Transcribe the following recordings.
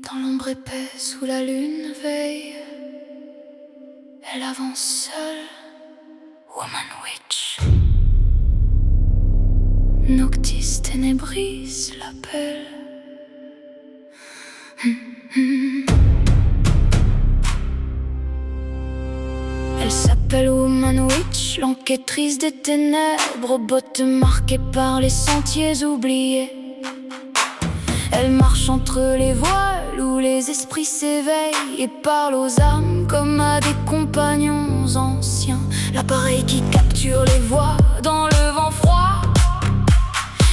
Dans l'ombre épaisse où la lune veille, elle avance seule, Woman Witch. Noctis Tenebris l'appelle. Elle s'appelle Woman Witch, l'enquêtrice des ténèbres, aux bottes marquées par les sentiers oubliés. Elle marche entre les voiles où les esprits s'éveillent et parle aux âmes comme à des compagnons anciens. L'appareil qui capture les voix dans le vent froid,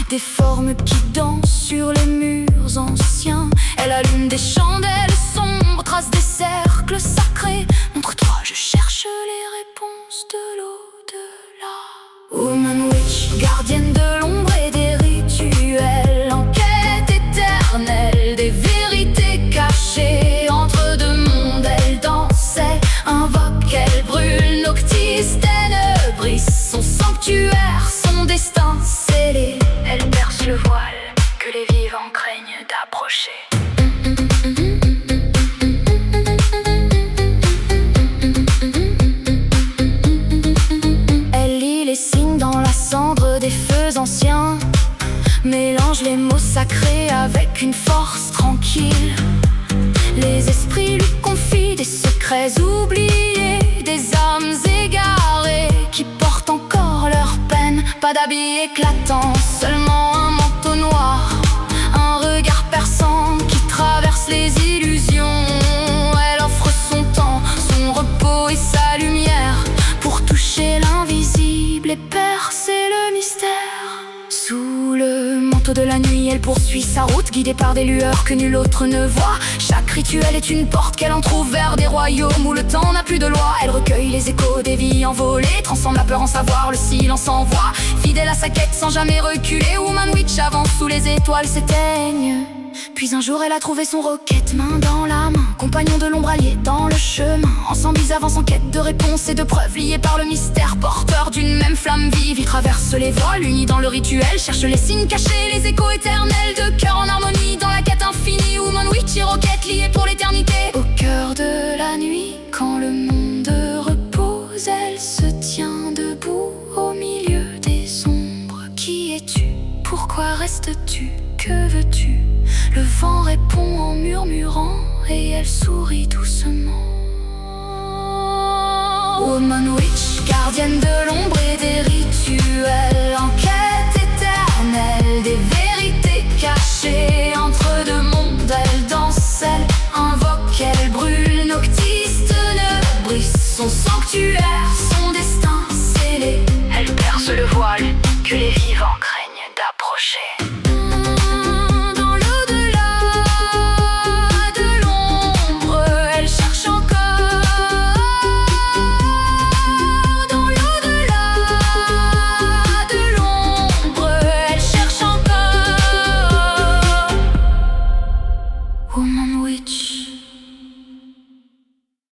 des formes qui dansent sur les murs anciens. Elle allume des chandelles sombres, trace des cercles sacrés. Montre-toi, je cherche les réponses de l'au-delà. Woman Witch, gardienne de l'ombre et des rituels, en quête éternelle des vérités cachées. Entre deux mondes, elle danse, elle invoque, elle brûle. Noctis Tenebris, son sanctuaire, son destin scellé. Elle perce le voile que les vivants craignent d'approcher. Elle lit les signes dans la cendre des feux anciens, mélange les mots sacrés avec une force tranquille. Les esprits lui confient des secrets oubliés, des âmes égarées qui portent encore leur peine. Pas d'habits éclatants, seulement un manteau noir, un regard perçant qui traverse les illusions. Elle offre son temps, son repos et sa lumière pour toucher l'invisible et percer le mystère. Sous le manteau de la nuit, elle poursuit sa route, guidée par des lueurs que nul autre ne voit. Chaque rituel est une porte qu'elle entrouvre vers des royaumes où le temps n'a plus de loi. Elle recueille les échos des vies envolées, transforme la peur en savoir, le silence en voix. Fidèle à sa quête sans jamais reculer, Woman Witch avance où les étoiles s'éteignent. Puis un jour elle a trouvé son roquette, main dans la main, compagnon de l'ombre allié dans le chemin. Ensemble ils avancent en quête de réponses et de preuves, liés par le mystère, porteurs d'une même flamme vive. Ils traversent les voiles, unis dans le rituel, cherchent les signes cachés, les échos éternels, de cœur en harmonie dans la quête infinie. Woman Witch et roquette liées pour l'éternité. Au cœur de la nuit, quand le monde repose, elle se tient debout au milieu des ombres. Qui es-tu? Pourquoi restes-tu? Que veux-tu? Le vent répond en murmurant et elle sourit doucement. Woman Witch, gardienne de l'ombre et des rituels, en quête éternelle des vérités cachées.